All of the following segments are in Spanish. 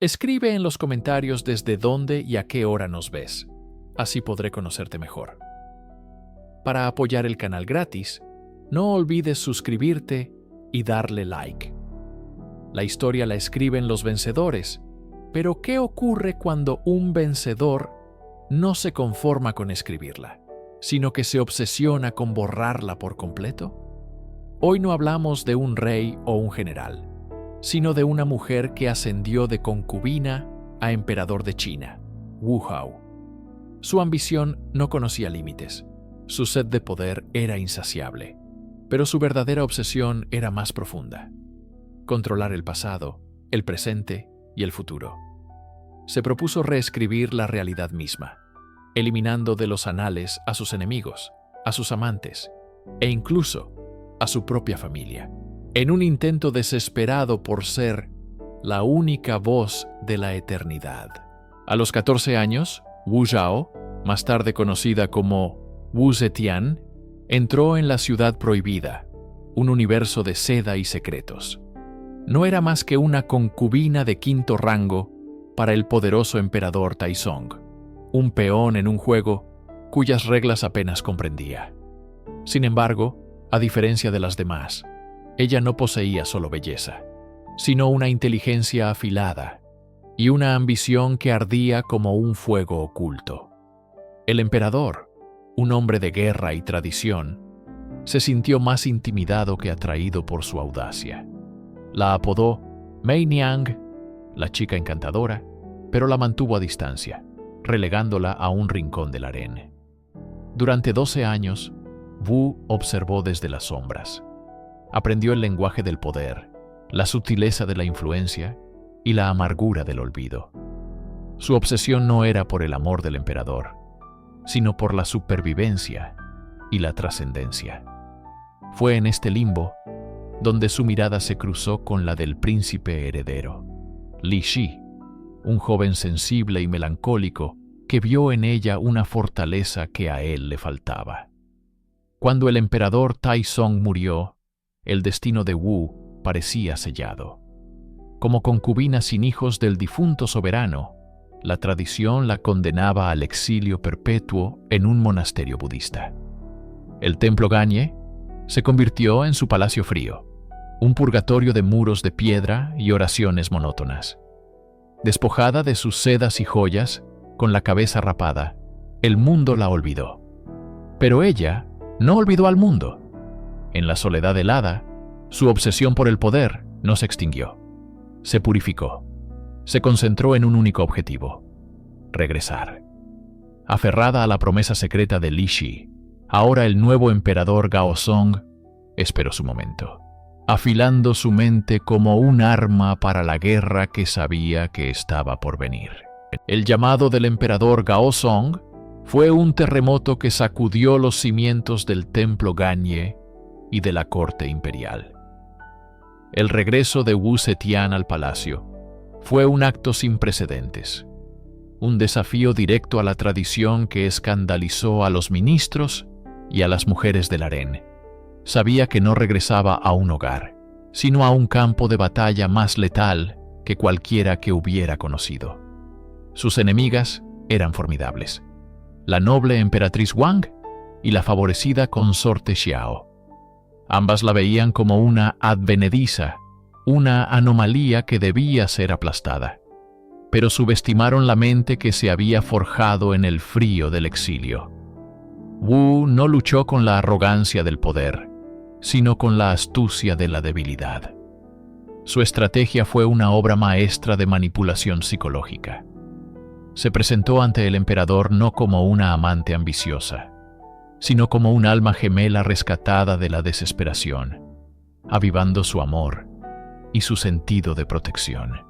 Escribe en los comentarios desde dónde y a qué hora nos ves. Así podré conocerte mejor. Para apoyar el canal gratis, no olvides suscribirte y darle like. La historia la escriben los vencedores, pero ¿qué ocurre cuando un vencedor no se conforma con escribirla, sino que se obsesiona con borrarla por completo? Hoy no hablamos de un rey o un general, sino de una mujer que ascendió de concubina a emperador de China, Wu Hao. Su ambición no conocía límites, su sed de poder era insaciable, pero su verdadera obsesión era más profunda: controlar el pasado, el presente y el futuro. Se propuso reescribir la realidad misma, eliminando de los anales a sus enemigos, a sus amantes e incluso a su propia familia, en un intento desesperado por ser la única voz de la eternidad. A los 14 años, Wu Zhao, más tarde conocida como Wu Zetian, entró en la Ciudad Prohibida, un universo de seda y secretos. No era más que una concubina de quinto rango para el poderoso emperador Taizong, un peón en un juego cuyas reglas apenas comprendía. Sin embargo, a diferencia de las demás, ella no poseía solo belleza, sino una inteligencia afilada y una ambición que ardía como un fuego oculto. El emperador, un hombre de guerra y tradición, se sintió más intimidado que atraído por su audacia. La apodó Mei Niang, la chica encantadora, pero la mantuvo a distancia, relegándola a un rincón del harén. Durante 12 años, Wu observó desde las sombras. Aprendió el lenguaje del poder, la sutileza de la influencia y la amargura del olvido. Su obsesión no era por el amor del emperador, sino por la supervivencia y la trascendencia. Fue en este limbo donde su mirada se cruzó con la del príncipe heredero, Li Shi, un joven sensible y melancólico que vio en ella una fortaleza que a él le faltaba. Cuando el emperador Taizong murió, el destino de Wu parecía sellado. Como concubina sin hijos del difunto soberano, la tradición la condenaba al exilio perpetuo en un monasterio budista. El templo Ganye se convirtió en su palacio frío, un purgatorio de muros de piedra y oraciones monótonas. Despojada de sus sedas y joyas, con la cabeza rapada, el mundo la olvidó. Pero ella no olvidó al mundo. En la soledad helada, su obsesión por el poder no se extinguió. Se purificó. Se concentró en un único objetivo: regresar. Aferrada a la promesa secreta de Li Shi, ahora el nuevo emperador Gaozong esperó su momento, afilando su mente como un arma para la guerra que sabía que estaba por venir. El llamado del emperador Gaozong fue un terremoto que sacudió los cimientos del templo Ganye y de la corte imperial. El regreso de Wu Zetian al palacio fue un acto sin precedentes, un desafío directo a la tradición que escandalizó a los ministros y a las mujeres del harén. Sabía que no regresaba a un hogar, sino a un campo de batalla más letal que cualquiera que hubiera conocido. Sus enemigas eran formidables: la noble emperatriz Wang y la favorecida consorte Xiao. Ambas la veían como una advenediza, una anomalía que debía ser aplastada, pero subestimaron la mente que se había forjado en el frío del exilio. Wu no luchó con la arrogancia del poder, sino con la astucia de la debilidad. Su estrategia fue una obra maestra de manipulación psicológica. Se presentó ante el emperador no como una amante ambiciosa, sino como un alma gemela rescatada de la desesperación, avivando su amor y su sentido de protección.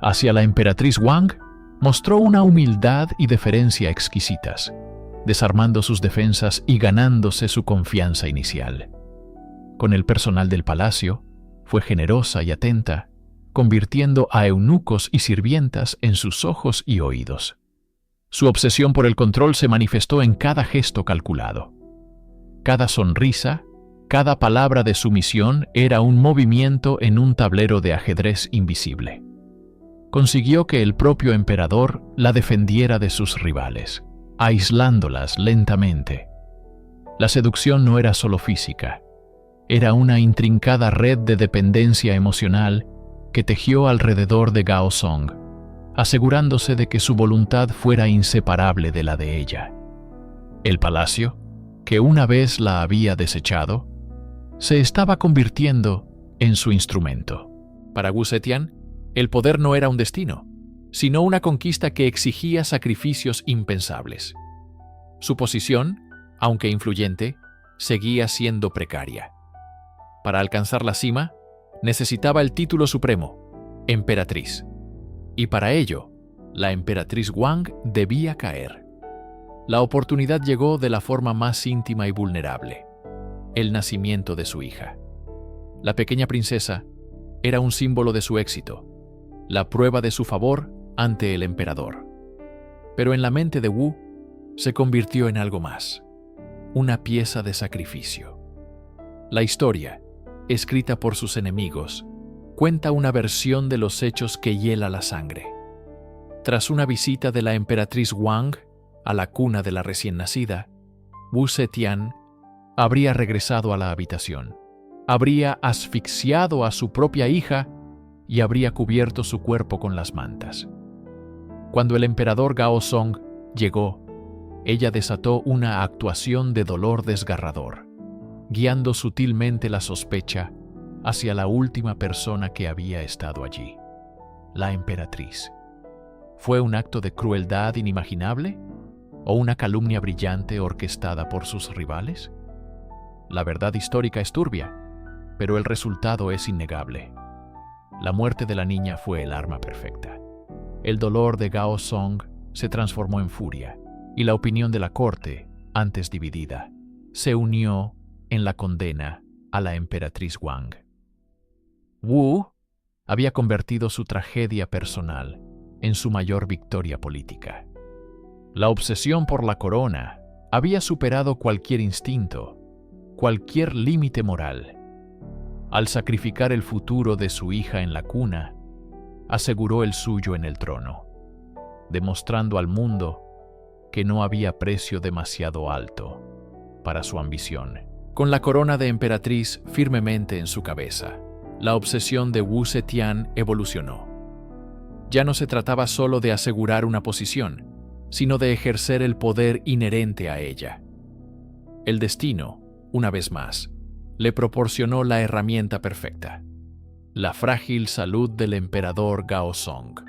Hacia la emperatriz Wang mostró una humildad y deferencia exquisitas, desarmando sus defensas y ganándose su confianza inicial. Con el personal del palacio, fue generosa y atenta, convirtiendo a eunucos y sirvientas en sus ojos y oídos. Su obsesión por el control se manifestó en cada gesto calculado. Cada sonrisa, cada palabra de sumisión era un movimiento en un tablero de ajedrez invisible. consiguió que el propio emperador la defendiera de sus rivales, aislándolas lentamente. La seducción no era solo física, era una intrincada red de dependencia emocional que tejió alrededor de Gao Song, asegurándose de que su voluntad fuera inseparable de la de ella. El palacio, que una vez la había desechado, se estaba convirtiendo en su instrumento. Para Wu Zetian, el poder no era un destino, sino una conquista que exigía sacrificios impensables. Su posición, aunque influyente, seguía siendo precaria. Para alcanzar la cima, necesitaba el título supremo, emperatriz. Y para ello, la emperatriz Wang debía caer. La oportunidad llegó de la forma más íntima y vulnerable: el nacimiento de su hija. La pequeña princesa era un símbolo de su éxito, la prueba de su favor ante el emperador. Pero en la mente de Wu se convirtió en algo más, una pieza de sacrificio. La historia, escrita por sus enemigos, cuenta una versión de los hechos que hiela la sangre. Tras una visita de la emperatriz Wang a la cuna de la recién nacida, Wu Zetian habría regresado a la habitación, habría asfixiado a su propia hija y habría cubierto su cuerpo con las mantas. Cuando el emperador Gao Song llegó, ella desató una actuación de dolor desgarrador, guiando sutilmente la sospecha hacia la última persona que había estado allí, la emperatriz. ¿Fue un acto de crueldad inimaginable o una calumnia brillante orquestada por sus rivales? La verdad histórica es turbia, pero el resultado es innegable. La muerte de la niña fue el arma perfecta. El dolor de Gao Song se transformó en furia, y la opinión de la corte, antes dividida, se unió en la condena a la emperatriz Wang. Wu había convertido su tragedia personal en su mayor victoria política. La obsesión por la corona había superado cualquier instinto, cualquier límite moral. Al sacrificar el futuro de su hija en la cuna, aseguró el suyo en el trono, demostrando al mundo que no había precio demasiado alto para su ambición. Con la corona de emperatriz firmemente en su cabeza, la obsesión de Wu Zetian evolucionó. Ya no se trataba solo de asegurar una posición, sino de ejercer el poder inherente a ella. El destino, una vez más, le proporcionó la herramienta perfecta: la frágil salud del emperador Gao Song.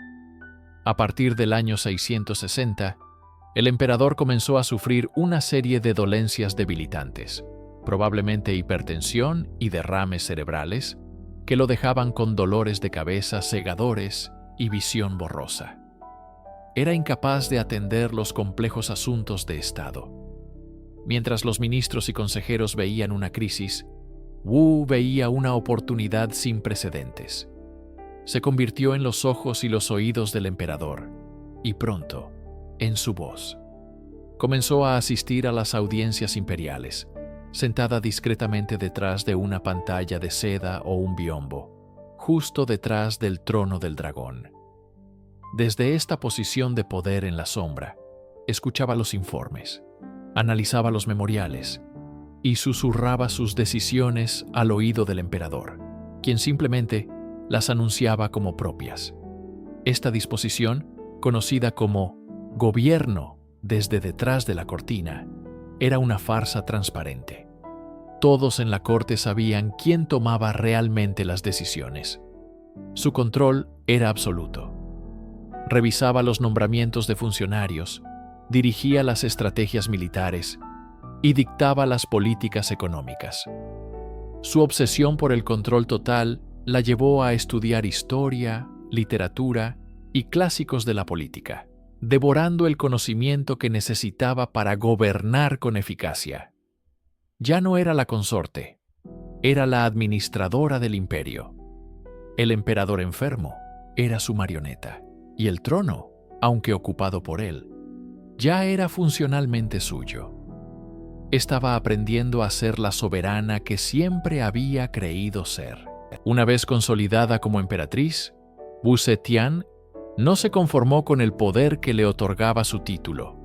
A partir del año 660, el emperador comenzó a sufrir una serie de dolencias debilitantes, probablemente hipertensión y derrames cerebrales, que lo dejaban con dolores de cabeza cegadores y visión borrosa. Era incapaz de atender los complejos asuntos de Estado. Mientras los ministros y consejeros veían una crisis, Wu veía una oportunidad sin precedentes. Se convirtió en los ojos y los oídos del emperador, y pronto, en su voz. Comenzó a asistir a las audiencias imperiales, sentada discretamente detrás de una pantalla de seda o un biombo, justo detrás del trono del dragón. Desde esta posición de poder en la sombra, escuchaba los informes, analizaba los memoriales y susurraba sus decisiones al oído del emperador, quien simplemente las anunciaba como propias. Esta disposición, conocida como gobierno desde detrás de la cortina, era una farsa transparente. Todos en la corte sabían quién tomaba realmente las decisiones. Su control era absoluto. Revisaba los nombramientos de funcionarios, dirigía las estrategias militares y dictaba las políticas económicas. Su obsesión por el control total la llevó a estudiar historia, literatura y clásicos de la política, devorando el conocimiento que necesitaba para gobernar con eficacia. Ya no era la consorte, era la administradora del imperio. El emperador enfermo era su marioneta, y el trono, aunque ocupado por él, ya era funcionalmente suyo. Estaba aprendiendo a ser la soberana que siempre había creído ser. Una vez consolidada como emperatriz, Wu Zetian No se conformó con el poder que le otorgaba su título.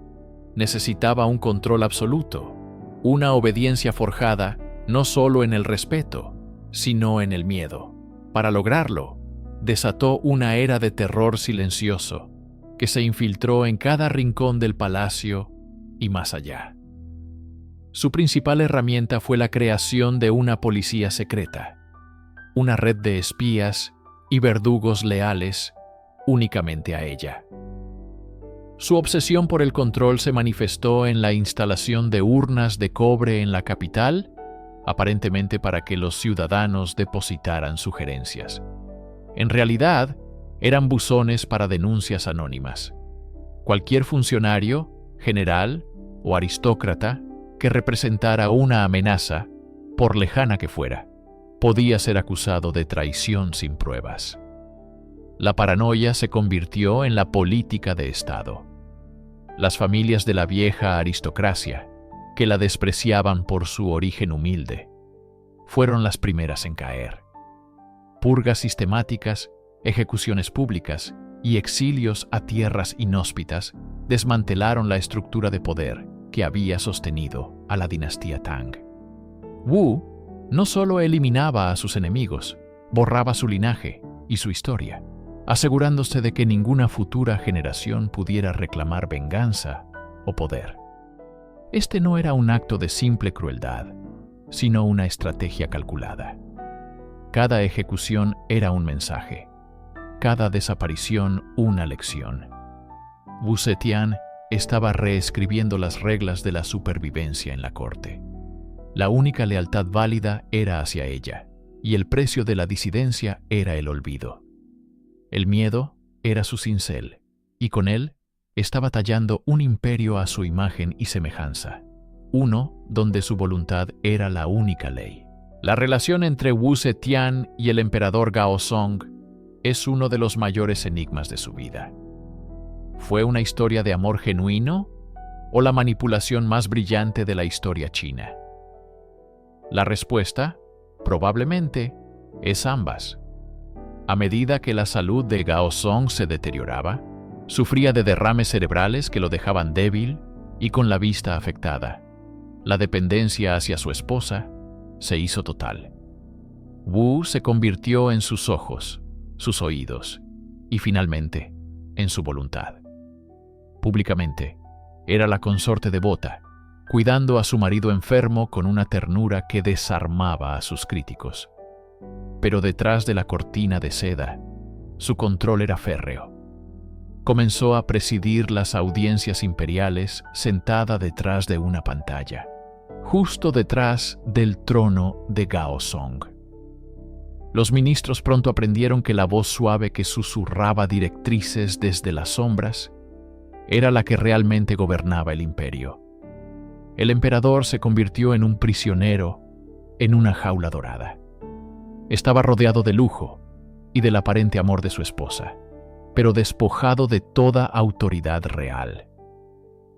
Necesitaba un control absoluto, una obediencia forjada no solo en el respeto, sino en el miedo. Para lograrlo, desató una era de terror silencioso que se infiltró en cada rincón del palacio y más allá. Su principal herramienta fue la creación de una policía secreta, una red de espías y verdugos leales únicamente a ella. Su obsesión por el control se manifestó en la instalación de urnas de cobre en la capital, aparentemente para que los ciudadanos depositaran sugerencias. En realidad, eran buzones para denuncias anónimas. Cualquier funcionario, general o aristócrata que representara una amenaza, por lejana que fuera, podía ser acusado de traición sin pruebas. La paranoia se convirtió en la política de Estado. Las familias de la vieja aristocracia, que la despreciaban por su origen humilde, fueron las primeras en caer. Purgas sistemáticas, ejecuciones públicas y exilios a tierras inhóspitas desmantelaron la estructura de poder que había sostenido a la dinastía Tang. Wu no solo eliminaba a sus enemigos, borraba su linaje y su historia, asegurándose de que ninguna futura generación pudiera reclamar venganza o poder. Este no era un acto de simple crueldad, sino una estrategia calculada. Cada ejecución era un mensaje, cada desaparición una lección. Wu Zetian estaba reescribiendo las reglas de la supervivencia en la corte. La única lealtad válida era hacia ella, y el precio de la disidencia era el olvido. El miedo era su cincel, y con él estaba tallando un imperio a su imagen y semejanza, uno donde su voluntad era la única ley. La relación entre Wu Zetian y el emperador Gaozong es uno de los mayores enigmas de su vida. ¿Fue una historia de amor genuino o la manipulación más brillante de la historia china? La respuesta, probablemente, es ambas. A medida que la salud de Gaozong se deterioraba, sufría de derrames cerebrales que lo dejaban débil y con la vista afectada. La dependencia hacia su esposa se hizo total. Wu se convirtió en sus ojos, sus oídos y finalmente en su voluntad. Públicamente, era la consorte devota, cuidando a su marido enfermo con una ternura que desarmaba a sus críticos. Pero detrás de la cortina de seda, su control era férreo. Comenzó a presidir las audiencias imperiales sentada detrás de una pantalla, justo detrás del trono de Gaozong. Los ministros pronto aprendieron que la voz suave que susurraba directrices desde las sombras era la que realmente gobernaba el imperio. El emperador se convirtió en un prisionero en una jaula dorada. Estaba rodeado de lujo y del aparente amor de su esposa, pero despojado de toda autoridad real.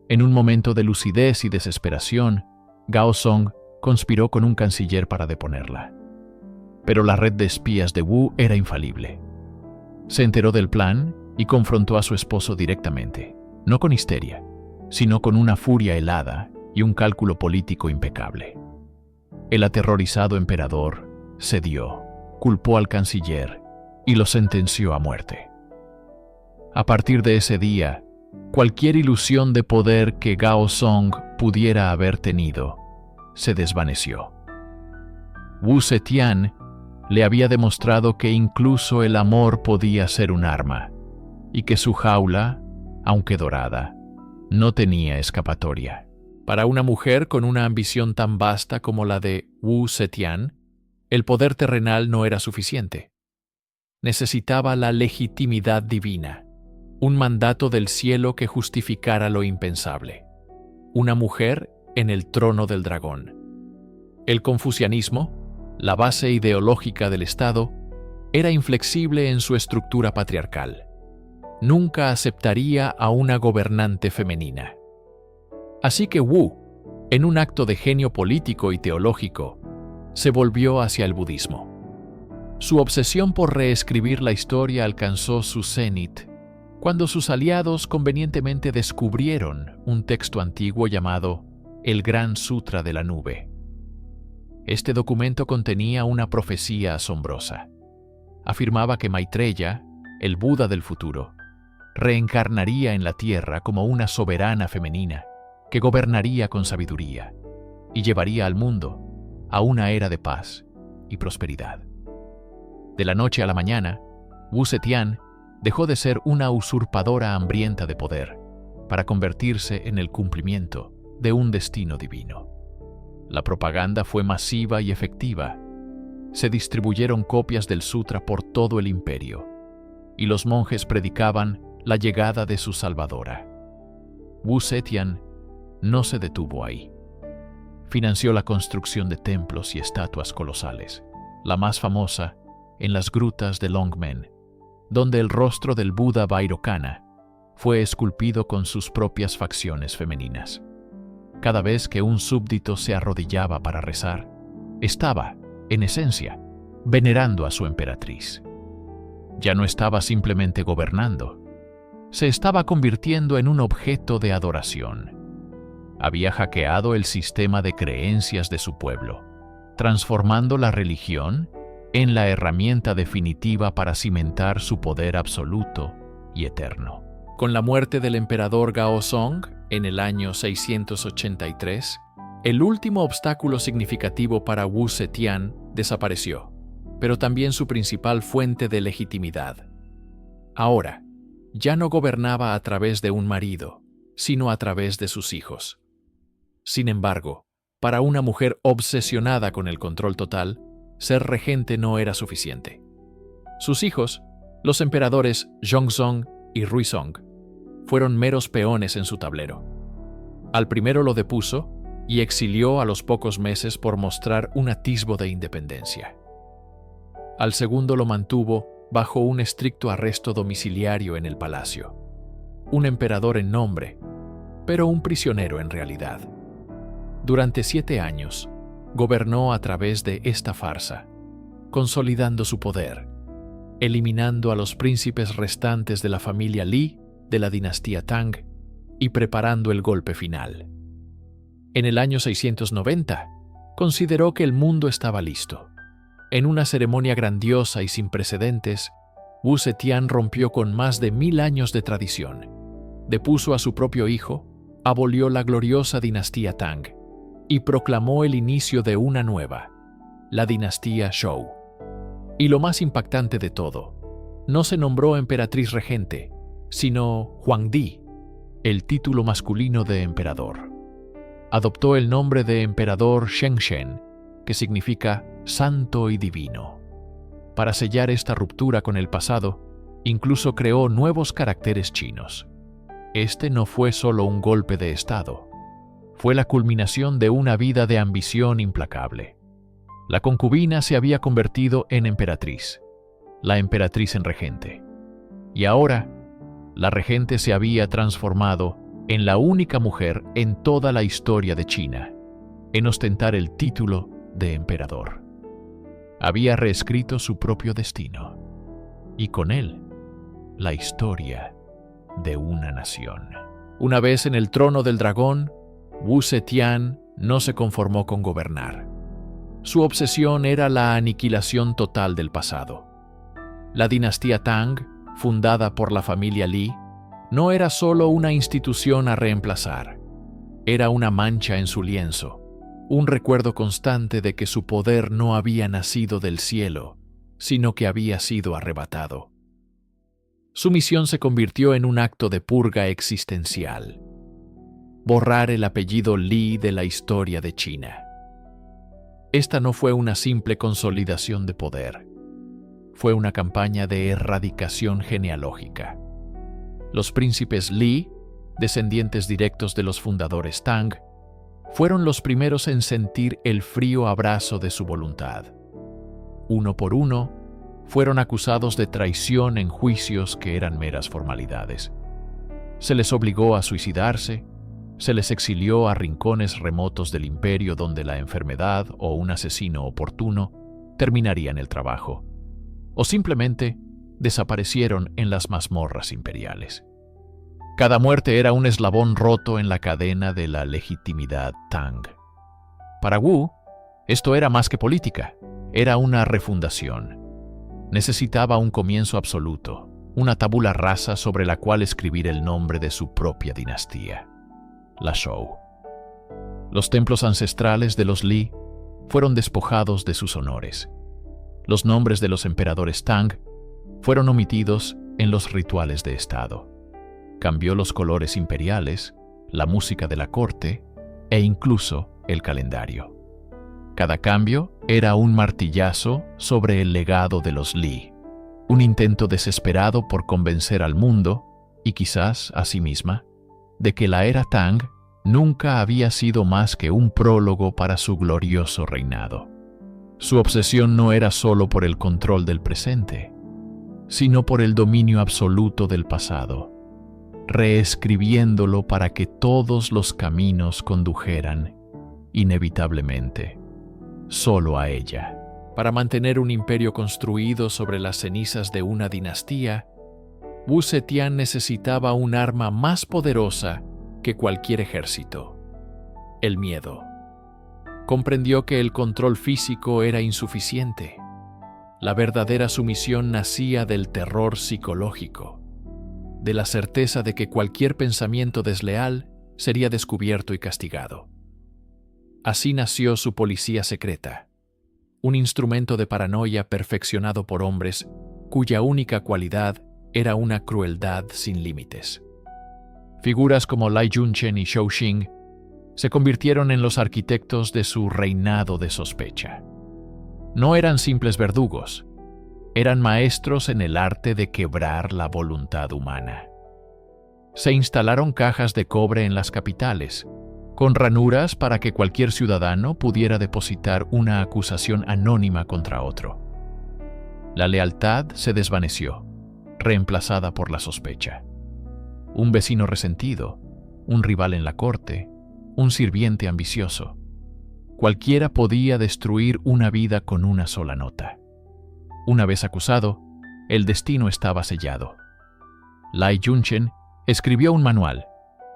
En un momento de lucidez y desesperación, Gaozong conspiró con un canciller para deponerla. Pero la red de espías de Wu era infalible. Se enteró del plan y confrontó a su esposo directamente, no con histeria, sino con una furia helada y un cálculo político impecable. El aterrorizado emperador cedió, culpó al canciller y lo sentenció a muerte. A partir de ese día, cualquier ilusión de poder que Gaozong pudiera haber tenido se desvaneció. Wu Zetian le había demostrado que incluso el amor podía ser un arma y que su jaula, aunque dorada, no tenía escapatoria. Para una mujer con una ambición tan vasta como la de Wu Zetian, el poder terrenal no era suficiente. Necesitaba la legitimidad divina, un mandato del cielo que justificara lo impensable. Una mujer en el trono del dragón. El confucianismo, la base ideológica del Estado, era inflexible en su estructura patriarcal. Nunca aceptaría a una gobernante femenina. Así que Wu, en un acto de genio político y teológico, se volvió hacia el budismo. Su obsesión por reescribir la historia alcanzó su cenit cuando sus aliados convenientemente descubrieron un texto antiguo llamado el Gran Sutra de la Nube. Este documento contenía una profecía asombrosa. Afirmaba que Maitreya, el Buda del futuro, reencarnaría en la tierra como una soberana femenina que gobernaría con sabiduría y llevaría al mundo a una era de paz y prosperidad. De la noche a la mañana, Wu Zetian dejó de ser una usurpadora hambrienta de poder para convertirse en el cumplimiento de un destino divino. La propaganda fue masiva y efectiva. Se distribuyeron copias del sutra por todo el imperio, y los monjes predicaban la llegada de su salvadora. Wu Zetian no se detuvo ahí. Financió la construcción de templos y estatuas colosales, la más famosa en las grutas de Longmen, donde el rostro del Buda Vairocana fue esculpido con sus propias facciones femeninas. Cada vez que un súbdito se arrodillaba para rezar, estaba, en esencia, venerando a su emperatriz. Ya no estaba simplemente gobernando, se estaba convirtiendo en un objeto de adoración. Había hackeado el sistema de creencias de su pueblo, transformando la religión en la herramienta definitiva para cimentar su poder absoluto y eterno. Con la muerte del emperador Gaozong en el año 683, el último obstáculo significativo para Wu Zetian desapareció, pero también su principal fuente de legitimidad. Ahora, ya no gobernaba a través de un marido, sino a través de sus hijos. Sin embargo, para una mujer obsesionada con el control total, ser regente no era suficiente. Sus hijos, los emperadores Zhongzong y Ruizong, fueron meros peones en su tablero. Al primero lo depuso y exilió a los pocos meses por mostrar un atisbo de independencia. Al segundo lo mantuvo bajo un estricto arresto domiciliario en el palacio. Un emperador en nombre, pero un prisionero en realidad. Durante 7 años, gobernó a través de esta farsa, consolidando su poder, eliminando a los príncipes restantes de la familia Li de la dinastía Tang y preparando el golpe final. En el año 690, consideró que el mundo estaba listo. En una ceremonia grandiosa y sin precedentes, Wu Zetian rompió con más de 1000 años de tradición. Depuso a su propio hijo, abolió la gloriosa dinastía Tang y proclamó el inicio de una nueva, la dinastía Zhou. Y lo más impactante de todo, no se nombró emperatriz regente, sino Huangdi, el título masculino de emperador. Adoptó el nombre de emperador Shenzhen, que significa santo y divino. Para sellar esta ruptura con el pasado, incluso creó nuevos caracteres chinos. Este no fue solo un golpe de estado, fue la culminación de una vida de ambición implacable. La concubina se había convertido en emperatriz, la emperatriz en regente. Y ahora, la regente se había transformado en la única mujer en toda la historia de China en ostentar el título de emperador. Había reescrito su propio destino, y con él, la historia de una nación. Una vez en el trono del dragón, Wu Zetian no se conformó con gobernar. Su obsesión era la aniquilación total del pasado. La dinastía Tang, fundada por la familia Li, no era solo una institución a reemplazar. Era una mancha en su lienzo, un recuerdo constante de que su poder no había nacido del cielo, sino que había sido arrebatado. Su misión se convirtió en un acto de purga existencial: borrar el apellido Li de la historia de China. Esta no fue una simple consolidación de poder, fue una campaña de erradicación genealógica. Los príncipes Li, descendientes directos de los fundadores Tang, fueron los primeros en sentir el frío abrazo de su voluntad. Uno por uno, fueron acusados de traición en juicios que eran meras formalidades. Se les obligó a suicidarse, se les exilió a rincones remotos del imperio donde la enfermedad o un asesino oportuno terminarían el trabajo, o simplemente desaparecieron en las mazmorras imperiales. Cada muerte era un eslabón roto en la cadena de la legitimidad Tang. Para Wu, esto era más que política, era una refundación. Necesitaba un comienzo absoluto, una tabula rasa sobre la cual escribir el nombre de su propia dinastía, la Zhou. Los templos ancestrales de los Li fueron despojados de sus honores. Los nombres de los emperadores Tang fueron omitidos en los rituales de Estado. Cambió los colores imperiales, la música de la corte e incluso el calendario. Cada cambio era un martillazo sobre el legado de los Li, un intento desesperado por convencer al mundo, y quizás a sí misma, de que la era Tang nunca había sido más que un prólogo para su glorioso reinado. Su obsesión no era solo por el control del presente, sino por el dominio absoluto del pasado, reescribiéndolo para que todos los caminos condujeran, inevitablemente, solo a ella. Para mantener un imperio construido sobre las cenizas de una dinastía, Wu Zetian necesitaba un arma más poderosa que cualquier ejército: el miedo. Comprendió que el control físico era insuficiente. La verdadera sumisión nacía del terror psicológico, de la certeza de que cualquier pensamiento desleal sería descubierto y castigado. Así nació su policía secreta, un instrumento de paranoia perfeccionado por hombres cuya única cualidad era una crueldad sin límites. Figuras como Lai Junchen y Zhou Xing se convirtieron en los arquitectos de su reinado de sospecha. No eran simples verdugos, eran maestros en el arte de quebrar la voluntad humana. Se instalaron cajas de cobre en las capitales, con ranuras para que cualquier ciudadano pudiera depositar una acusación anónima contra otro. La lealtad se desvaneció, reemplazada por la sospecha. Un vecino resentido, un rival en la corte, un sirviente ambicioso. Cualquiera podía destruir una vida con una sola nota. Una vez acusado, el destino estaba sellado. Lai Junchen escribió un manual,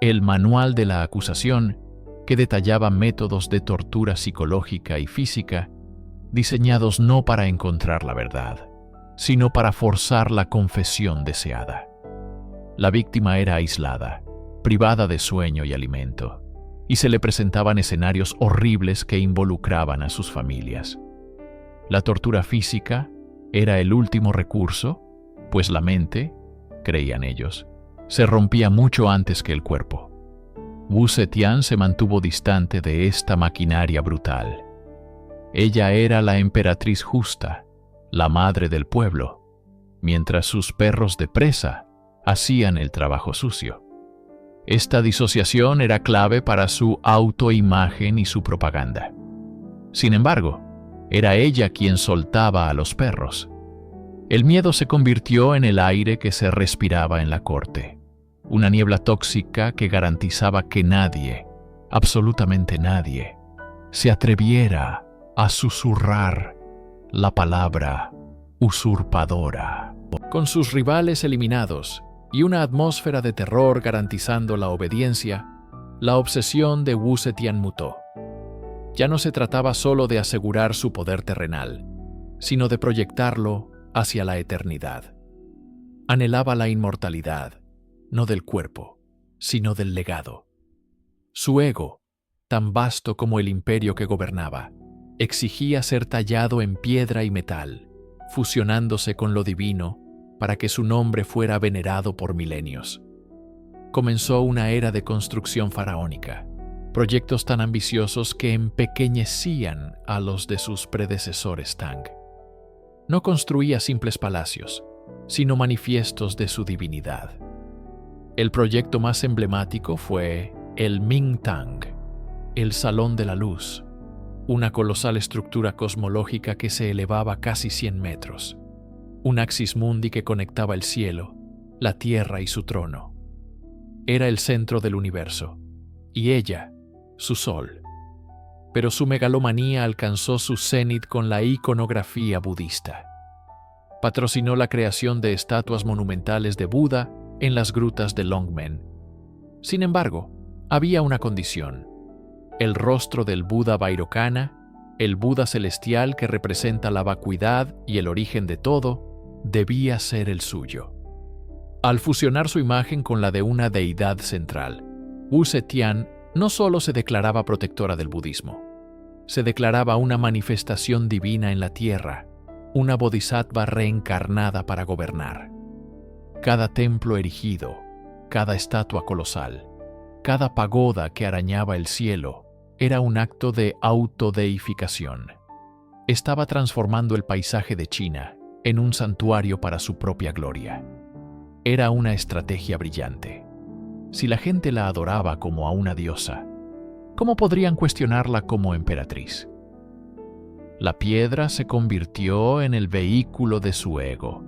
el Manual de la Acusación, que detallaba métodos de tortura psicológica y física diseñados no para encontrar la verdad, sino para forzar la confesión deseada. La víctima era aislada, privada de sueño y alimento, y se le presentaban escenarios horribles que involucraban a sus familias. La tortura física era el último recurso, pues la mente, creían ellos, se rompía mucho antes que el cuerpo. Wu Zetian se mantuvo distante de esta maquinaria brutal. Ella era la emperatriz justa, la madre del pueblo, mientras sus perros de presa hacían el trabajo sucio. Esta disociación era clave para su autoimagen y su propaganda. Sin embargo, era ella quien soltaba a los perros. El miedo se convirtió en el aire que se respiraba en la corte, una niebla tóxica que garantizaba que nadie, absolutamente nadie, se atreviera a susurrar la palabra usurpadora. Con sus rivales eliminados y una atmósfera de terror garantizando la obediencia, la obsesión de Wu Zetian mutó. Ya no se trataba solo de asegurar su poder terrenal, sino de proyectarlo hacia la eternidad. Anhelaba la inmortalidad, no del cuerpo, sino del legado. Su ego, tan vasto como el imperio que gobernaba, exigía ser tallado en piedra y metal, fusionándose con lo divino para que su nombre fuera venerado por milenios. Comenzó una era de construcción faraónica, proyectos tan ambiciosos que empequeñecían a los de sus predecesores Tang. No construía simples palacios, sino manifiestos de su divinidad. El proyecto más emblemático fue el Ming-Tang, el Salón de la Luz, una colosal estructura cosmológica que se elevaba casi 100 metros, un axis mundi que conectaba el cielo, la tierra y su trono. Era el centro del universo, y ella, su sol. Pero su megalomanía alcanzó su cenit con la iconografía budista. Patrocinó la creación de estatuas monumentales de Buda en las grutas de Longmen. Sin embargo, había una condición. El rostro del Buda Vairocana, el Buda celestial que representa la vacuidad y el origen de todo, debía ser el suyo. Al fusionar su imagen con la de una deidad central, Wu Zetian no solo se declaraba protectora del budismo, se declaraba una manifestación divina en la tierra, una bodhisattva reencarnada para gobernar. Cada templo erigido, cada estatua colosal, cada pagoda que arañaba el cielo, era un acto de autodeificación. Estaba transformando el paisaje de China en un santuario para su propia gloria. Era una estrategia brillante. Si la gente la adoraba como a una diosa, ¿cómo podrían cuestionarla como emperatriz? La piedra se convirtió en el vehículo de su ego,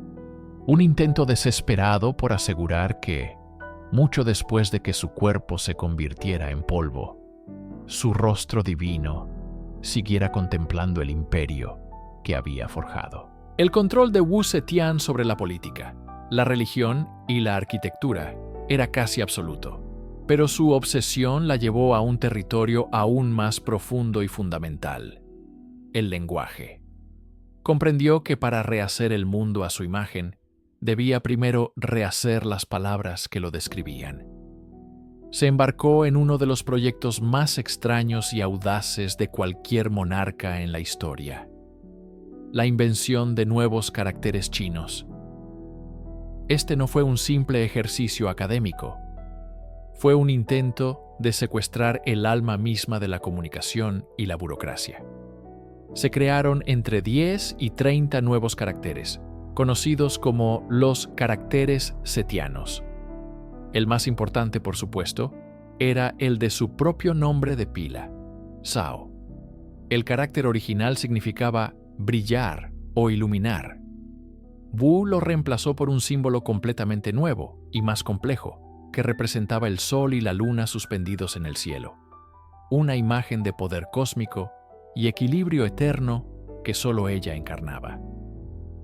un intento desesperado por asegurar que, mucho después de que su cuerpo se convirtiera en polvo, su rostro divino siguiera contemplando el imperio que había forjado. El control de Wu Zetian sobre la política, la religión y la arquitectura era casi absoluto, pero su obsesión la llevó a un territorio aún más profundo y fundamental: el lenguaje. Comprendió que para rehacer el mundo a su imagen, debía primero rehacer las palabras que lo describían. Se embarcó en uno de los proyectos más extraños y audaces de cualquier monarca en la historia: la invención de nuevos caracteres chinos. Este no fue un simple ejercicio académico. Fue un intento de secuestrar el alma misma de la comunicación y la burocracia. Se crearon entre 10 y 30 nuevos caracteres, conocidos como los caracteres zetianos. El más importante, por supuesto, era el de su propio nombre de pila, Zhao. El carácter original significaba brillar o iluminar. Wu lo reemplazó por un símbolo completamente nuevo y más complejo, que representaba el sol y la luna suspendidos en el cielo, una imagen de poder cósmico y equilibrio eterno que solo ella encarnaba.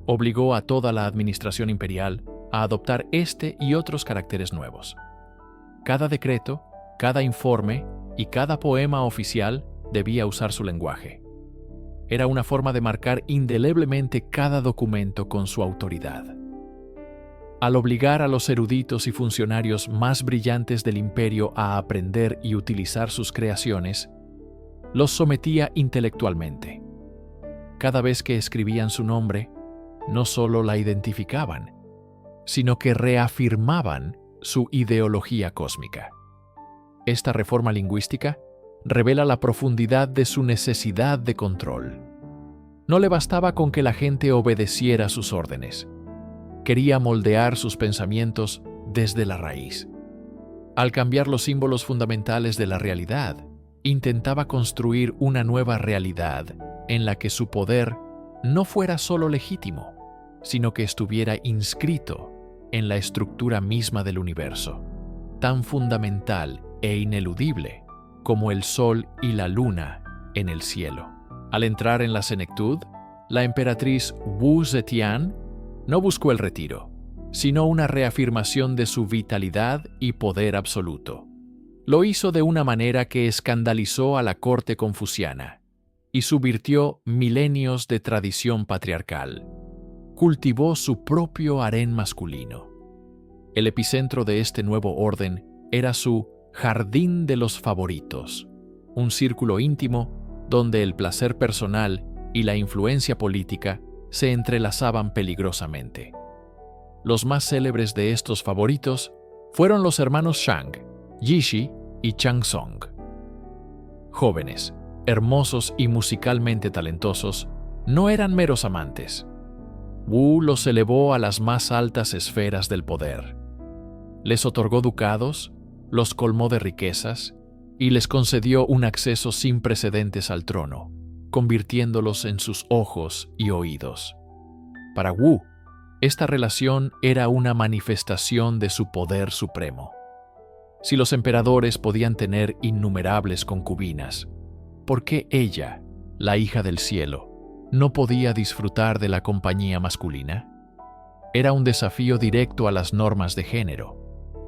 Obligó a toda la administración imperial a adoptar este y otros caracteres nuevos. Cada decreto, cada informe y cada poema oficial debía usar su lenguaje. Era una forma de marcar indeleblemente cada documento con su autoridad. Al obligar a los eruditos y funcionarios más brillantes del imperio a aprender y utilizar sus creaciones, los sometía intelectualmente. Cada vez que escribían su nombre, no solo la identificaban, sino que reafirmaban su ideología cósmica. Esta reforma lingüística revela la profundidad de su necesidad de control. No le bastaba con que la gente obedeciera sus órdenes. Quería moldear sus pensamientos desde la raíz. Al cambiar los símbolos fundamentales de la realidad, intentaba construir una nueva realidad en la que su poder no fuera solo legítimo, sino que estuviera inscrito en la estructura misma del universo, tan fundamental e ineludible como el sol y la luna en el cielo. Al entrar en la senectud, la emperatriz Wu Zetian no buscó el retiro, sino una reafirmación de su vitalidad y poder absoluto. Lo hizo de una manera que escandalizó a la corte confuciana y subvirtió milenios de tradición patriarcal. Cultivó su propio harén masculino. El epicentro de este nuevo orden era su jardín de los favoritos, un círculo íntimo donde el placer personal y la influencia política se entrelazaban peligrosamente. Los más célebres de estos favoritos fueron los hermanos Shang, Yishi y Changsong. Jóvenes, hermosos y musicalmente talentosos, no eran meros amantes. Wu los elevó a las más altas esferas del poder. Les otorgó ducados, los colmó de riquezas y les concedió un acceso sin precedentes al trono, convirtiéndolos en sus ojos y oídos. Para Wu, esta relación era una manifestación de su poder supremo. Si los emperadores podían tener innumerables concubinas, ¿por qué ella, la hija del cielo, no podía disfrutar de la compañía masculina? era un desafío directo a las normas de género,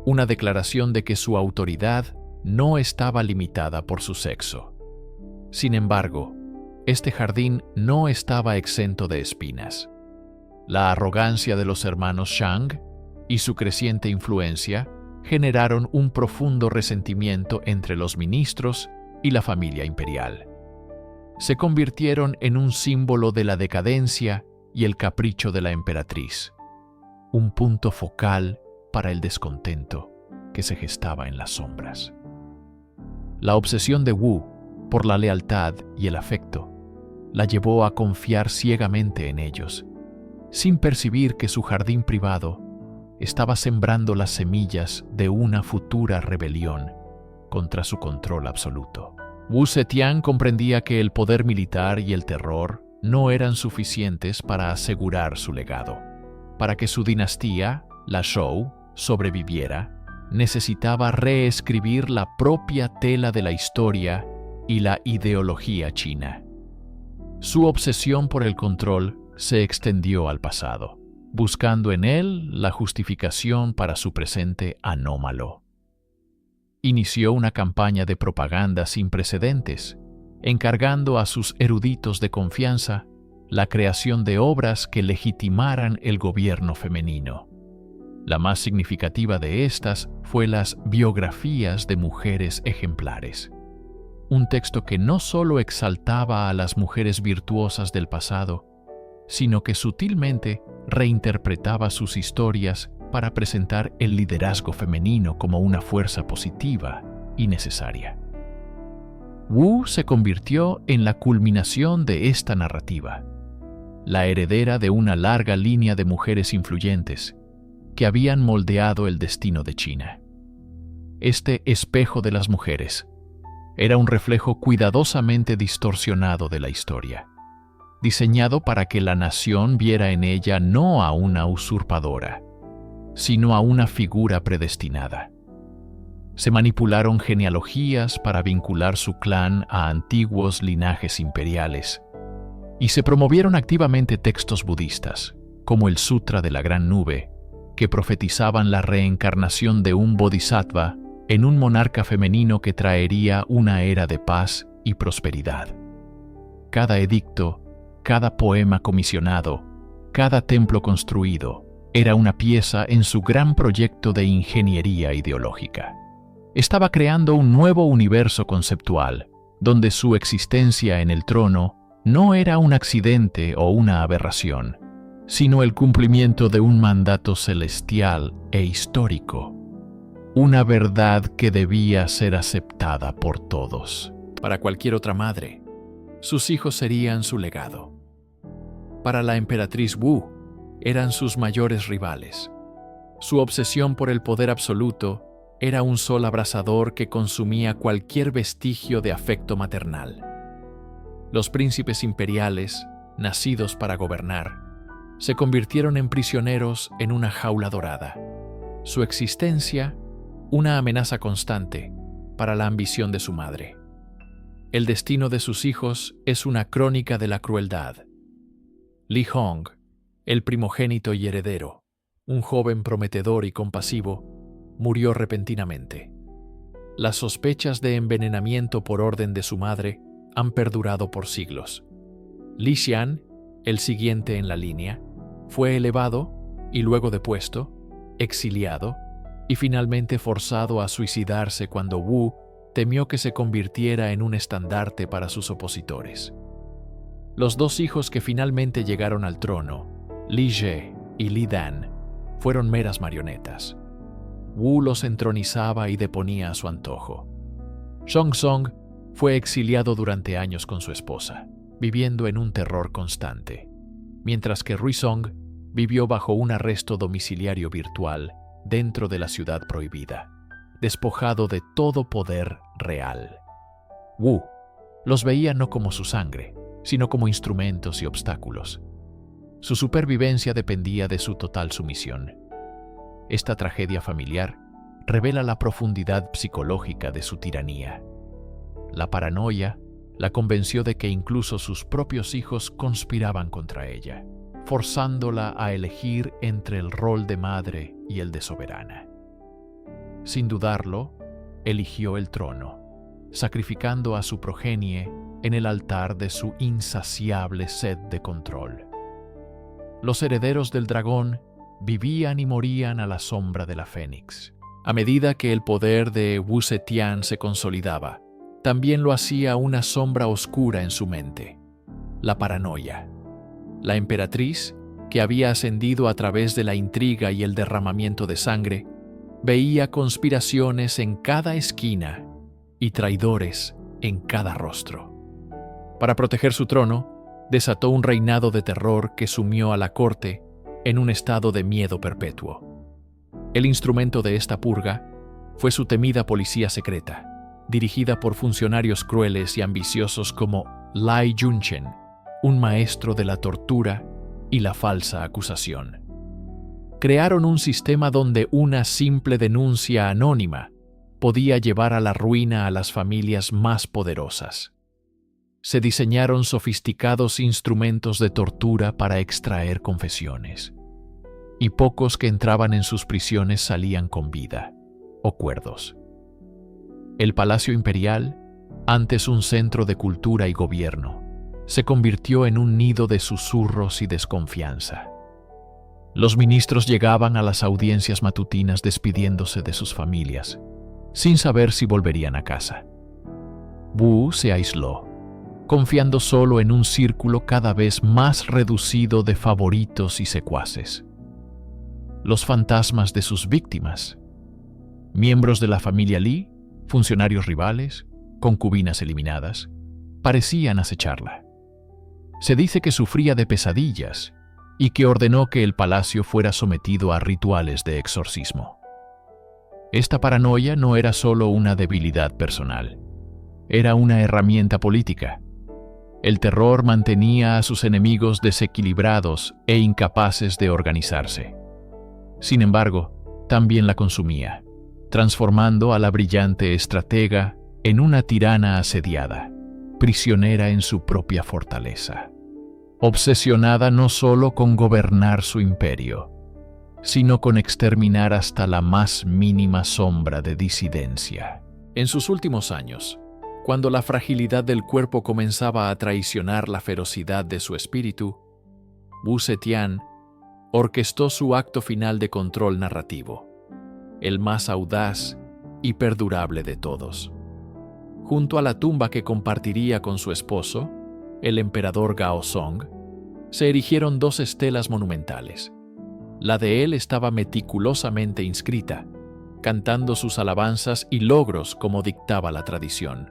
una declaración de que su autoridad no estaba limitada por su sexo. Sin embargo, este jardín no estaba exento de espinas. La arrogancia de los hermanos Shang y su creciente influencia generaron un profundo resentimiento entre los ministros y la familia imperial. Se convirtieron en un símbolo de la decadencia y el capricho de la emperatriz, un punto focal para el descontento que se gestaba en las sombras. La obsesión de Wu por la lealtad y el afecto la llevó a confiar ciegamente en ellos, sin percibir que su jardín privado estaba sembrando las semillas de una futura rebelión contra su control absoluto. Wu Zetian comprendía que el poder militar y el terror no eran suficientes para asegurar su legado. Para que su dinastía, la Zhou, sobreviviera, necesitaba reescribir la propia tela de la historia y la ideología china. Su obsesión por el control se extendió al pasado, buscando en él la justificación para su presente anómalo. Inició una campaña de propaganda sin precedentes, encargando a sus eruditos de confianza la creación de obras que legitimaran el gobierno femenino. La más significativa de estas fue las biografías de mujeres ejemplares. Un texto que no solo exaltaba a las mujeres virtuosas del pasado, sino que sutilmente reinterpretaba sus historias para presentar el liderazgo femenino como una fuerza positiva y necesaria. Wu se convirtió en la culminación de esta narrativa, la heredera de una larga línea de mujeres influyentes que habían moldeado el destino de China. Este espejo de las mujeres era un reflejo cuidadosamente distorsionado de la historia, diseñado para que la nación viera en ella no a una usurpadora, sino a una figura predestinada. Se manipularon genealogías para vincular su clan a antiguos linajes imperiales, y se promovieron activamente textos budistas, como el Sutra de la Gran Nube, que profetizaban la reencarnación de un bodhisattva en un monarca femenino que traería una era de paz y prosperidad. Cada edicto, cada poema comisionado, cada templo construido, era una pieza en su gran proyecto de ingeniería ideológica. Estaba creando un nuevo universo conceptual, donde su existencia en el trono no era un accidente o una aberración, sino el cumplimiento de un mandato celestial e histórico, una verdad que debía ser aceptada por todos. Para cualquier otra madre, sus hijos serían su legado. Para la emperatriz Wu, eran sus mayores rivales. Su obsesión por el poder absoluto era un sol abrasador que consumía cualquier vestigio de afecto maternal. Los príncipes imperiales, nacidos para gobernar, se convirtieron en prisioneros en una jaula dorada. Su existencia, una amenaza constante para la ambición de su madre. El destino de sus hijos es una crónica de la crueldad. Li Hong, el primogénito y heredero, un joven prometedor y compasivo, murió repentinamente. Las sospechas de envenenamiento por orden de su madre han perdurado por siglos. Li Xian, el siguiente en la línea, fue elevado y luego depuesto, exiliado y finalmente forzado a suicidarse cuando Wu temió que se convirtiera en un estandarte para sus opositores. Los dos hijos que finalmente llegaron al trono, Li Jie y Li Dan, fueron meras marionetas. Wu los entronizaba y deponía a su antojo. Zhongzong fue exiliado durante años con su esposa, viviendo en un terror constante, mientras que Ruizong vivió bajo un arresto domiciliario virtual dentro de la ciudad prohibida, despojado de todo poder real. Wu los veía no como su sangre, sino como instrumentos y obstáculos. Su supervivencia dependía de su total sumisión. Esta tragedia familiar revela la profundidad psicológica de su tiranía. La paranoia la convenció de que incluso sus propios hijos conspiraban contra ella. forzándola a elegir entre el rol de madre y el de soberana. Sin dudarlo, eligió el trono, sacrificando a su progenie en el altar de su insaciable sed de control. Los herederos del dragón vivían y morían a la sombra de la Fénix. A medida que el poder de Wu Zetian se consolidaba, también lo hacía una sombra oscura en su mente: la paranoia. La emperatriz, que había ascendido a través de la intriga y el derramamiento de sangre, veía conspiraciones en cada esquina y traidores en cada rostro. Para proteger su trono, desató un reinado de terror que sumió a la corte en un estado de miedo perpetuo. El instrumento de esta purga fue su temida policía secreta, dirigida por funcionarios crueles y ambiciosos como Lai Junchen, un maestro de la tortura y la falsa acusación. Crearon un sistema donde una simple denuncia anónima podía llevar a la ruina a las familias más poderosas. Se diseñaron sofisticados instrumentos de tortura para extraer confesiones, y pocos que entraban en sus prisiones salían con vida o cuerdos. El Palacio Imperial, antes un centro de cultura y gobierno, se convirtió en un nido de susurros y desconfianza. Los ministros llegaban a las audiencias matutinas despidiéndose de sus familias, sin saber si volverían a casa. Wu se aisló, confiando solo en un círculo cada vez más reducido de favoritos y secuaces. Los fantasmas de sus víctimas, miembros de la familia Li, funcionarios rivales, concubinas eliminadas, parecían acecharla. Se dice que sufría de pesadillas y que ordenó que el palacio fuera sometido a rituales de exorcismo. Esta paranoia no era solo una debilidad personal, era una herramienta política. El terror mantenía a sus enemigos desequilibrados e incapaces de organizarse. Sin embargo, también la consumía, transformando a la brillante estratega en una tirana asediada, prisionera en su propia fortaleza, obsesionada no solo con gobernar su imperio, sino con exterminar hasta la más mínima sombra de disidencia. En sus últimos años, cuando la fragilidad del cuerpo comenzaba a traicionar la ferocidad de su espíritu, Wu Zetian orquestó su acto final de control narrativo, el más audaz y perdurable de todos. Junto a la tumba que compartiría con su esposo, el emperador Gaozong, se erigieron dos estelas monumentales. La de él estaba meticulosamente inscrita, cantando sus alabanzas y logros como dictaba la tradición.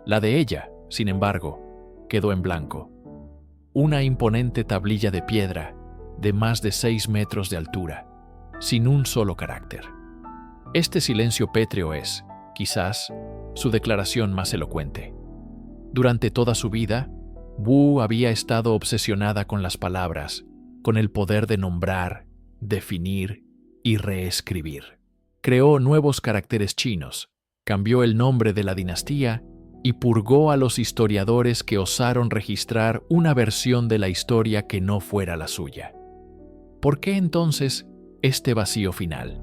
La de ella, sin embargo, quedó en blanco. Una imponente tablilla de piedra de más de 6 metros de altura, sin un solo carácter. Este silencio pétreo es, quizás, su declaración más elocuente. Durante toda su vida, Wu había estado obsesionada con las palabras, con el poder de nombrar, definir y reescribir. Creó nuevos caracteres chinos, cambió el nombre de la dinastía y purgó a los historiadores que osaron registrar una versión de la historia que no fuera la suya. ¿Por qué entonces este vacío final?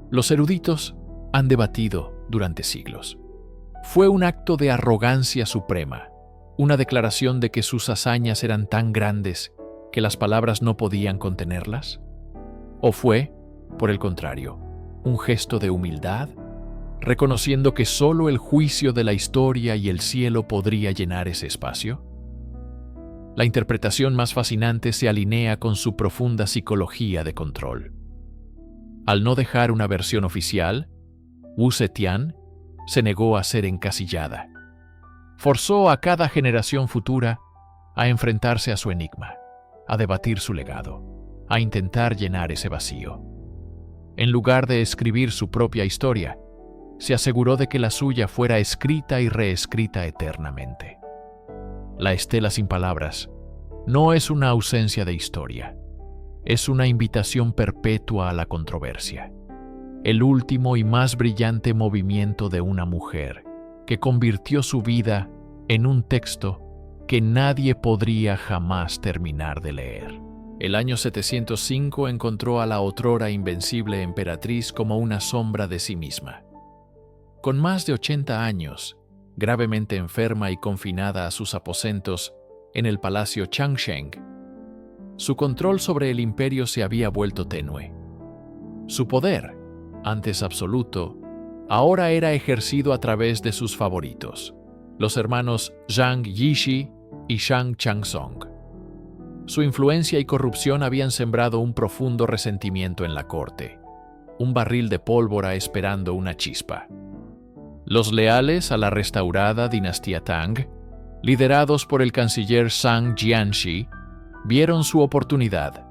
Los eruditos han debatido durante siglos. Fue un acto de arrogancia suprema, una declaración de que sus hazañas eran tan grandes que las palabras no podían contenerlas. ¿O fue, por el contrario, un gesto de humildad, reconociendo que solo el juicio de la historia y el cielo podría llenar ese espacio? La interpretación más fascinante se alinea con su profunda psicología de control. Al no dejar una versión oficial, Wu Zetian se negó a ser encasillada. Forzó a cada generación futura a enfrentarse a su enigma, a debatir su legado, a intentar llenar ese vacío. En lugar de escribir su propia historia, se aseguró de que la suya fuera escrita y reescrita eternamente. La estela sin palabras no es una ausencia de historia, es una invitación perpetua a la controversia. El último y más brillante movimiento de una mujer que convirtió su vida en un texto que nadie podría jamás terminar de leer. El año 705 encontró a la otrora invencible emperatriz como una sombra de sí misma. Con más de 80 años, gravemente enferma y confinada a sus aposentos en el palacio Changsheng, su control sobre el imperio se había vuelto tenue. Su poder, antes absoluto, ahora era ejercido a través de sus favoritos, los hermanos Zhang Yishi y Shang Changsong. Su influencia y corrupción habían sembrado un profundo resentimiento en la corte, un barril de pólvora esperando una chispa. Los leales a la restaurada dinastía Tang, liderados por el canciller Zhang Jianxi, vieron su oportunidad.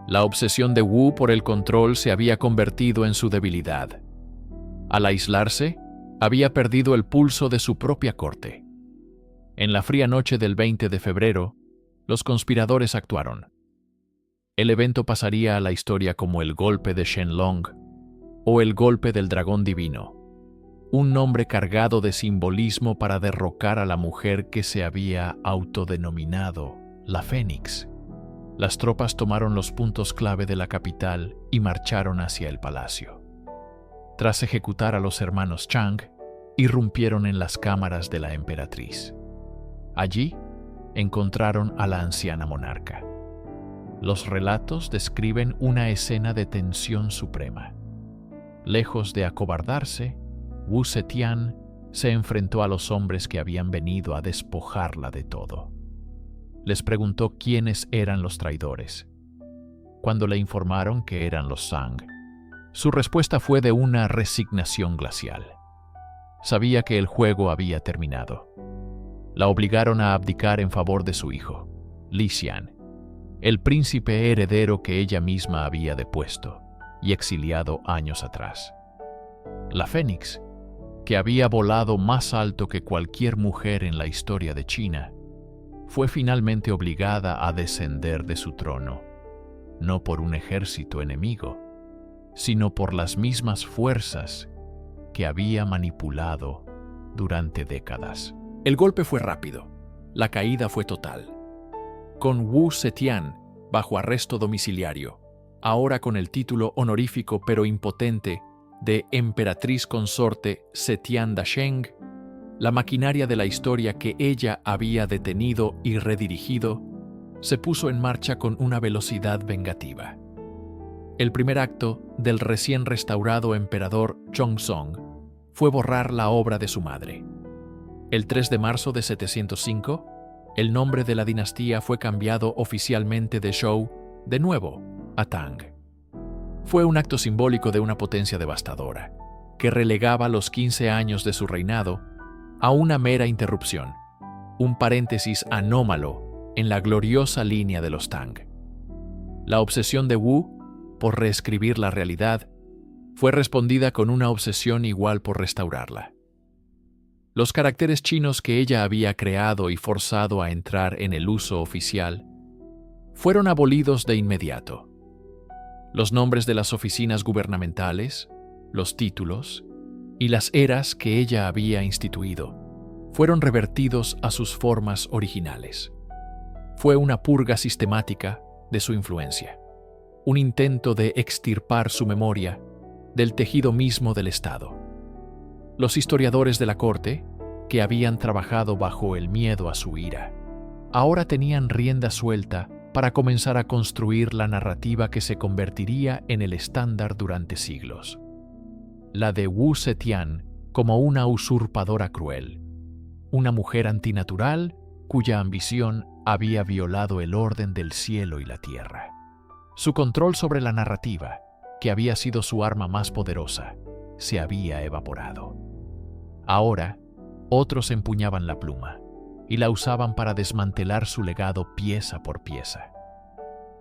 La obsesión de Wu por el control se había convertido en su debilidad. Al aislarse, había perdido el pulso de su propia corte. En la fría noche del 20 de febrero, los conspiradores actuaron. El evento pasaría a la historia como el golpe de Shenlong o el golpe del dragón divino, un nombre cargado de simbolismo para derrocar a la mujer que se había autodenominado la Fénix. Las tropas tomaron los puntos clave de la capital y marcharon hacia el palacio. Tras ejecutar a los hermanos Chang, irrumpieron en las cámaras de la emperatriz. Allí, encontraron a la anciana monarca. Los relatos describen una escena de tensión suprema. Lejos de acobardarse, Wu Zetian se enfrentó a los hombres que habían venido a despojarla de todo. Les preguntó quiénes eran los traidores. Cuando le informaron que eran los Zhang, su respuesta fue de una resignación glacial. Sabía que el juego había terminado. La obligaron a abdicar en favor de su hijo, Li Xian, el príncipe heredero que ella misma había depuesto y exiliado años atrás. La Fénix, que había volado más alto que cualquier mujer en la historia de China, fue finalmente obligada a descender de su trono, no por un ejército enemigo, sino por las mismas fuerzas que había manipulado durante décadas. El golpe fue rápido, la caída fue total. Con Wu Zetian bajo arresto domiciliario, ahora con el título honorífico pero impotente de emperatriz consorte Zetian Dasheng, la maquinaria de la historia que ella había detenido y redirigido se puso en marcha con una velocidad vengativa. El primer acto del recién restaurado emperador Chongzong fue borrar la obra de su madre. El 3 de marzo de 705, el nombre de la dinastía fue cambiado oficialmente de Zhou, de nuevo, a Tang. Fue un acto simbólico de una potencia devastadora, que relegaba los 15 años de su reinado a una mera interrupción, un paréntesis anómalo en la gloriosa línea de los Tang. La obsesión de Wu por reescribir la realidad fue respondida con una obsesión igual por restaurarla. Los caracteres chinos que ella había creado y forzado a entrar en el uso oficial fueron abolidos de inmediato. Los nombres de las oficinas gubernamentales, los títulos y las eras que ella había instituido fueron revertidos a sus formas originales. Fue una purga sistemática de su influencia, un intento de extirpar su memoria del tejido mismo del Estado. Los historiadores de la corte, que habían trabajado bajo el miedo a su ira, ahora tenían rienda suelta para comenzar a construir la narrativa que se convertiría en el estándar durante siglos. La de Wu Zetian como una usurpadora cruel, una mujer antinatural cuya ambición había violado el orden del cielo y la tierra. Su control sobre la narrativa, que había sido su arma más poderosa, se había evaporado. Ahora, otros empuñaban la pluma y la usaban para desmantelar su legado pieza por pieza.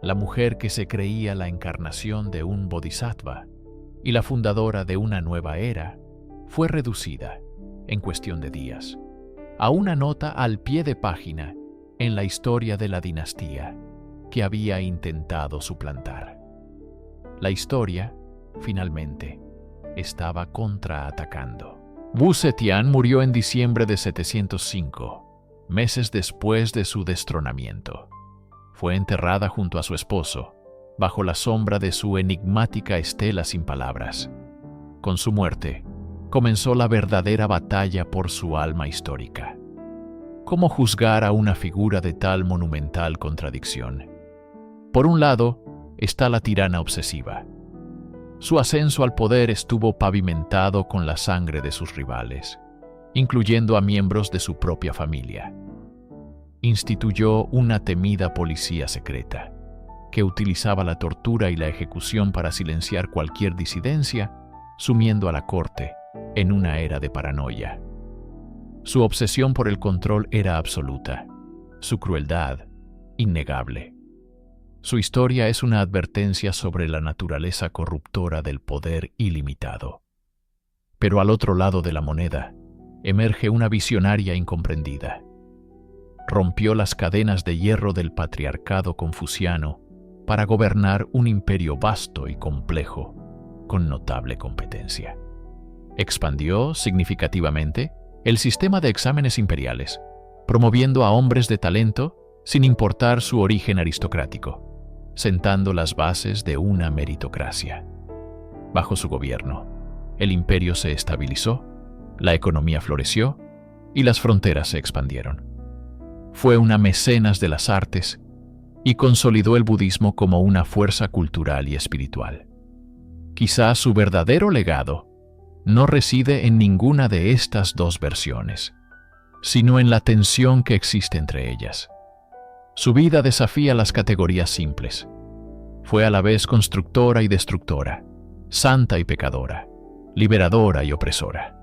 La mujer que se creía la encarnación de un bodhisattva y la fundadora de una nueva era fue reducida, en cuestión de días, a una nota al pie de página en la historia de la dinastía que había intentado suplantar. La historia, finalmente, estaba contraatacando. Wu Zetian murió en diciembre de 705, meses después de su destronamiento. fue enterrada junto a su esposo, bajo la sombra de su enigmática estela sin palabras. Con su muerte, comenzó la verdadera batalla por su alma histórica. ¿Cómo juzgar a una figura de tal monumental contradicción? Por un lado, está la tirana obsesiva. Su ascenso al poder estuvo pavimentado con la sangre de sus rivales, incluyendo a miembros de su propia familia. Instituyó una temida policía secreta, que utilizaba la tortura y la ejecución para silenciar cualquier disidencia, sumiendo a la corte en una era de paranoia. Su obsesión por el control era absoluta, su crueldad innegable. Su historia es una advertencia sobre la naturaleza corruptora del poder ilimitado. Pero al otro lado de la moneda, emerge una visionaria incomprendida. Rompió las cadenas de hierro del patriarcado confuciano para gobernar un imperio vasto y complejo, con notable competencia. Expandió significativamente el sistema de exámenes imperiales, promoviendo a hombres de talento sin importar su origen aristocrático, sentando las bases de una meritocracia. Bajo su gobierno, el imperio se estabilizó, la economía floreció y las fronteras se expandieron. Fue una mecenas de las artes y consolidó el budismo como una fuerza cultural y espiritual. Quizás su verdadero legado no reside en ninguna de estas dos versiones, sino en la tensión que existe entre ellas. Su vida desafía las categorías simples. Fue a la vez constructora y destructora, santa y pecadora, liberadora y opresora.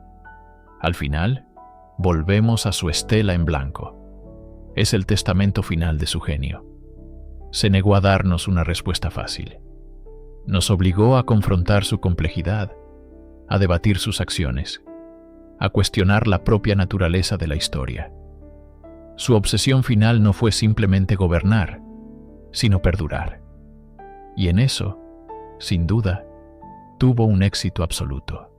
Al final, volvemos a su estela en blanco. Es el testamento final de su genio. Se negó a darnos una respuesta fácil. Nos obligó a confrontar su complejidad, a debatir sus acciones, a cuestionar la propia naturaleza de la historia. Su obsesión final no fue simplemente gobernar, sino perdurar. Y en eso, sin duda, tuvo un éxito absoluto.